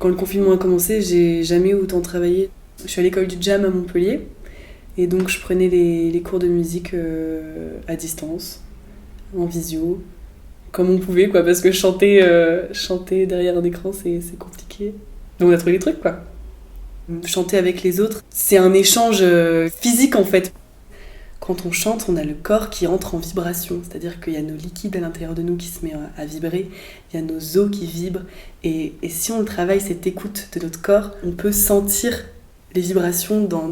Quand le confinement a commencé, j'ai jamais autant travaillé. Je suis à l'école du jam à Montpellier et donc je prenais les cours de musique à distance, en visio, comme on pouvait quoi, parce que chanter derrière un écran c'est compliqué. Donc on a trouvé les trucs quoi. Chanter avec les autres, c'est un échange physique en fait. Quand on chante, on a le corps qui entre en vibration, c'est-à-dire qu'il y a nos liquides à l'intérieur de nous qui se mettent à vibrer, il y a nos os qui vibrent, et si on travaille cette écoute de notre corps, on peut sentir les vibrations dans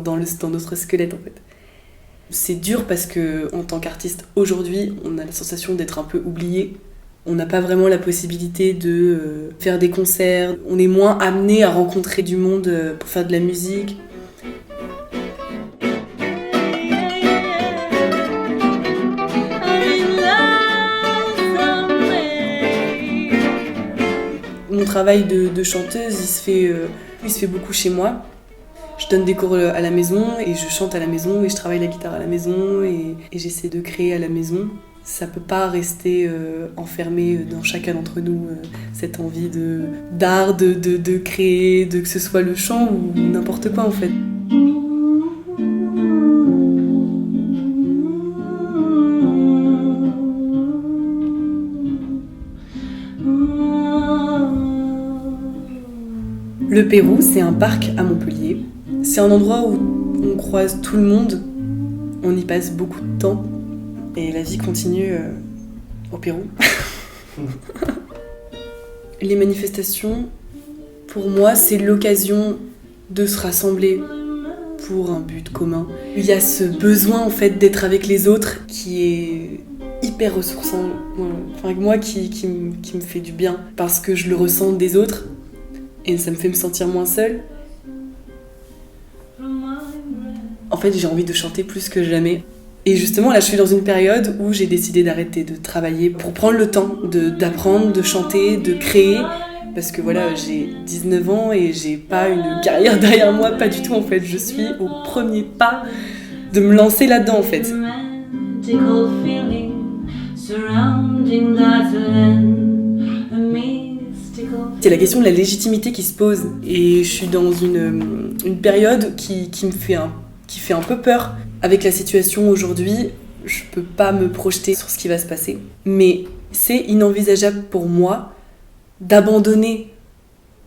notre squelette en fait. C'est dur parce que en tant qu'artiste aujourd'hui, on a la sensation d'être un peu oublié. On n'a pas vraiment la possibilité de faire des concerts, on est moins amené à rencontrer du monde pour faire de la musique. Mon travail de chanteuse, il se fait beaucoup chez moi. Je donne des cours à la maison et je chante à la maison et je travaille la guitare à la maison et j'essaie de créer à la maison. Ça peut pas rester enfermé dans chacun d'entre nous, cette envie d'art, de créer, que ce soit le chant ou n'importe quoi en fait. Le Pérou, c'est un parc à Montpellier. C'est un endroit où on croise tout le monde, on y passe beaucoup de temps et la vie continue au Pérou. Les manifestations, pour moi, c'est l'occasion de se rassembler pour un but commun. Il y a ce besoin en fait d'être avec les autres qui est hyper ressourçant, enfin moi qui me fait du bien parce que je le ressens des autres. Et ça me fait me sentir moins seule. En fait, j'ai envie de chanter plus que jamais. Et justement, là, je suis dans une période où j'ai décidé d'arrêter de travailler pour prendre le temps d'apprendre, de chanter, de créer. Parce que voilà, j'ai 19 ans et j'ai pas une carrière derrière moi, pas du tout en fait. Je suis au premier pas de me lancer là-dedans en fait. C'est la question de la légitimité qui se pose et je suis dans une période qui fait un peu peur. Avec la situation aujourd'hui, je peux pas me projeter sur ce qui va se passer. Mais c'est inenvisageable pour moi d'abandonner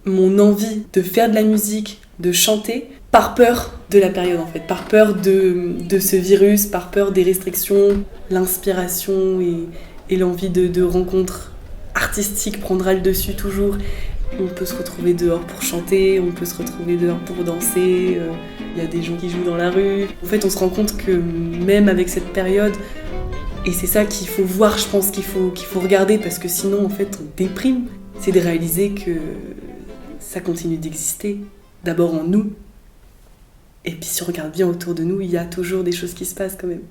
mon envie de faire de la musique, de chanter, par peur de la période en fait, par peur de ce virus, par peur des restrictions, l'inspiration et l'envie de rencontres artistique prendra le dessus toujours. On peut se retrouver dehors pour chanter, on peut se retrouver dehors pour danser, il y a des gens qui jouent dans la rue. En fait, on se rend compte que même avec cette période, et c'est ça qu'il faut voir, je pense qu'il faut regarder, parce que sinon, en fait, on déprime. C'est de réaliser que ça continue d'exister, d'abord en nous, et puis si on regarde bien autour de nous, il y a toujours des choses qui se passent quand même.